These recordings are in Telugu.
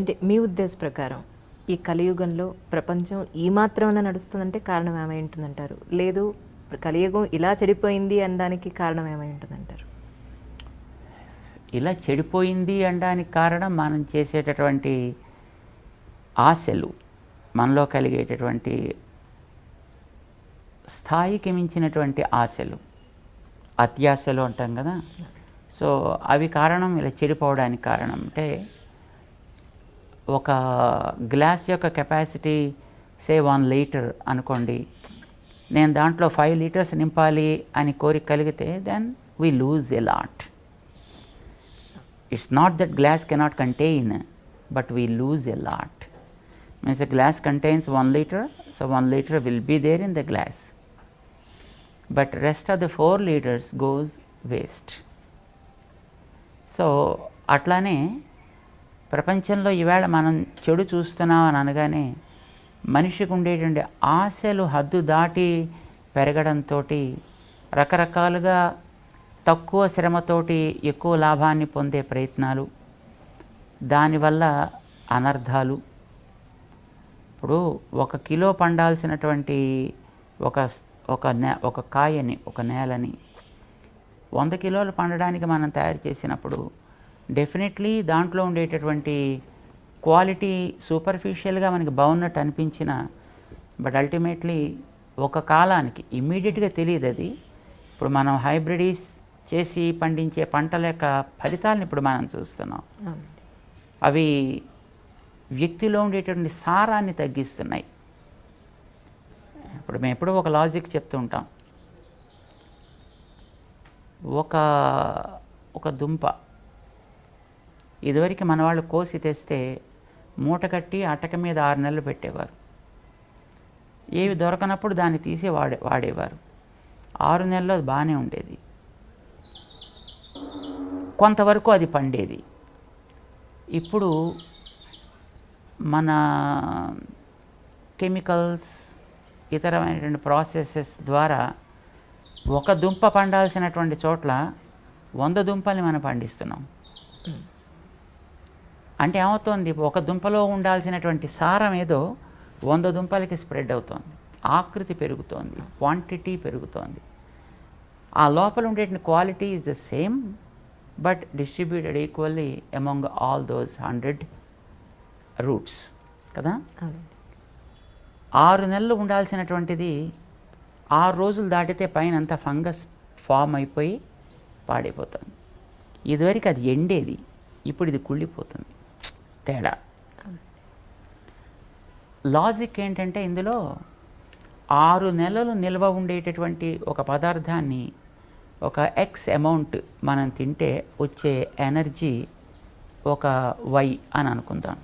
అంటే మీ ఉద్దేశ ప్రకారం ఈ కలియుగంలో ప్రపంచం ఈ మాత్రమే నడుస్తుందంటే కారణం ఏమై ఉంటుందంటారు? లేదు కలియుగం ఇలా చెడిపోయింది అనడానికి కారణం ఏమై ఉంటుందంటారు? ఇలా చెడిపోయింది అనడానికి కారణం మనం చేసేటటువంటి ఆశలు, మనలో కలిగేటటువంటి స్థాయికి మించినటువంటి ఆశలు, అత్యాశలు అంటాం కదా. సో అవి కారణం ఇలా చెడిపోవడానికి కారణం. అంటే ఒక గ్లాస్ యొక్క కెపాసిటీ సే 1 లీటర్ అనుకోండి, నేను దాంట్లో 5 లీటర్స్ నింపాలి అని కోరిక కలిగితే then we lose a lot. It's not that glass cannot contain, but we lose a lot. Means a glass contains 1 liter, so 1 liter will be there in the glass, but rest of the 4 liters goes waste. So అట్లానే ప్రపంచంలో ఈవేళ మనం చెడు చూస్తున్నాం అని అనగానే మనిషికి ఉండేటువంటి ఆశలు హద్దు దాటి పెరగడంతో రకరకాలుగా తక్కువ శ్రమతోటి ఎక్కువ లాభాన్ని పొందే ప్రయత్నాలు, దానివల్ల అనర్థాలు. ఇప్పుడు 1 కిలో పండాల్సినటువంటి ఒక కాయని, ఒక నేలని 100 కిలోలు పండడానికి మనం తయారు చేసినప్పుడు డెఫినెట్లీ దాంట్లో ఉండేటటువంటి క్వాలిటీ సూపర్ఫిషియల్గా మనకి బాగున్నట్టు అనిపించిన, బట్ అల్టిమేట్లీ ఒక కాలానికి ఇమ్మీడియట్గా తెలియదు అది. ఇప్పుడు మనం హైబ్రిడీస్ చేసి పండించే పంటల యొక్క ఫలితాలను ఇప్పుడు మనం చూస్తున్నాం. అవి వ్యక్తిలో ఉండేటువంటి సారాన్ని తగ్గిస్తున్నాయి. ఇప్పుడు మేము ఎప్పుడూ ఒక లాజిక్ చెప్తూ ఉంటాం. ఒక దుంప ఇదివరకు మన వాళ్ళు కోసి తెస్తే మూట కట్టి అటక మీద 6 నెలలు పెట్టేవారు. ఏవి దొరకనప్పుడు దాన్ని తీసి వాడేవారు. 6 నెలల్లో అది బాగానే ఉండేది, కొంతవరకు అది పండేది. ఇప్పుడు మన కెమికల్స్, ఇతరమైనటువంటి ప్రాసెసెస్ ద్వారా ఒక దుంప పండాల్సినటువంటి చోట్ల 100 దుంపల్ని మనం పండిస్తున్నాం. అంటే ఏమవుతోంది, ఒక దుంపలో ఉండాల్సినటువంటి సారం ఏదో 100 దుంపలకి స్ప్రెడ్ అవుతోంది. ఆకృతి పెరుగుతోంది, క్వాంటిటీ పెరుగుతోంది. ఆ లోపల ఉండేటువంటి quality is the same, but distributed equally among all those 100 roots కదా. 6 నెలలు ఉండాల్సినటువంటిది 6 రోజులు దాటితే పైన అంతా ఫంగస్ ఫామ్ అయిపోయి పాడైపోతుంది. ఇదివరకు అది ఎండేది, ఇప్పుడు ఇది కుళ్ళిపోతుంది. తేడా లాజిక్ ఏంటంటే, ఇందులో 6 నెలలు నిల్వ ఉండేటటువంటి ఒక పదార్థాన్ని ఒక ఎక్స్ అమౌంట్ మనం తింటే వచ్చే ఎనర్జీ ఒక వై అని అనుకుందాం.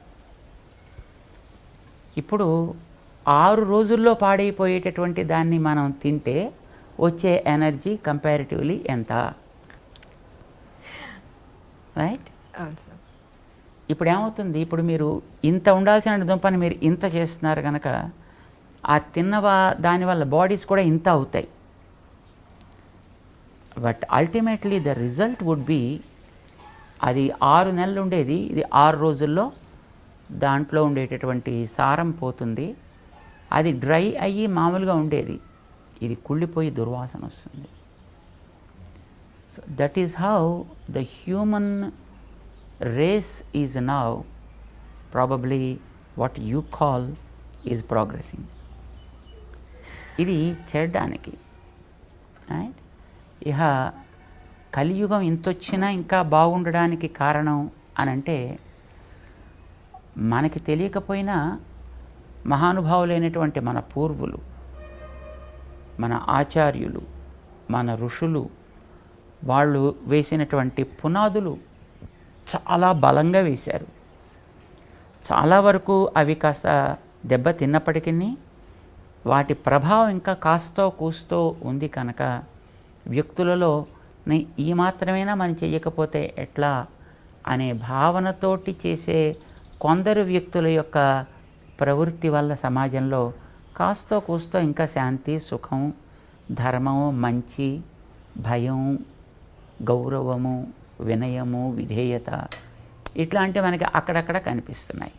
ఇప్పుడు 6 రోజుల్లో పాడైపోయేటటువంటి దాన్ని మనం తింటే వచ్చే ఎనర్జీ కంపారిటివ్లీ ఎంత, రైట్? ఇప్పుడు ఏమవుతుంది, ఇప్పుడు మీరు ఇంత ఉండాల్సిన దుంపని మీరు ఇంత చేస్తున్నారు కనుక ఆ దానివల్ల బాడీస్ కూడా ఇంత అవుతాయి. But ultimately the result would be, అది 6 నెలలు ఉండేది, ఇది 6 రోజుల్లో దాంట్లో ఉండేటటువంటి సారం పోతుంది. అది డ్రై అయ్యి మామూలుగా ఉండేది, ఇది కుళ్ళిపోయి దుర్వాసన వస్తుంది. So that is how the human race is now probably what you call is progressing. ఇది చెడ్డానికి, రైట్? ఇహ కలియుగం ఇంతొచ్చినా ఇంకా బాగుండడానికి కారణం అని అంటే, మనకి తెలియకపోయినా మహానుభావులైనటువంటి మన పూర్వులు, మన ఆచార్యులు, మన ఋషులు, వాళ్ళు వేసినటువంటి పునాదులు చాలా బలంగా వేశారు. చాలా వరకు అవి కాస్త దెబ్బ తిన్నప్పటికీ వాటి ప్రభావం ఇంకా కాస్తో కూస్తో ఉంది కనుక వ్యక్తులలో ఈ మాత్రమేనా మనం చెయ్యకపోతే ఎట్లా అనే భావనతోటి చేసే కొందరు వ్యక్తుల యొక్క ప్రవృత్తి వల్ల సమాజంలో కాస్తో కూస్తో ఇంకా శాంతి, సుఖం, ధర్మము, మంచి, భయం, గౌరవము, వినయము, విధేయత ఇట్లాంటివి మనకి అక్కడక్కడ కనిపిస్తున్నాయి.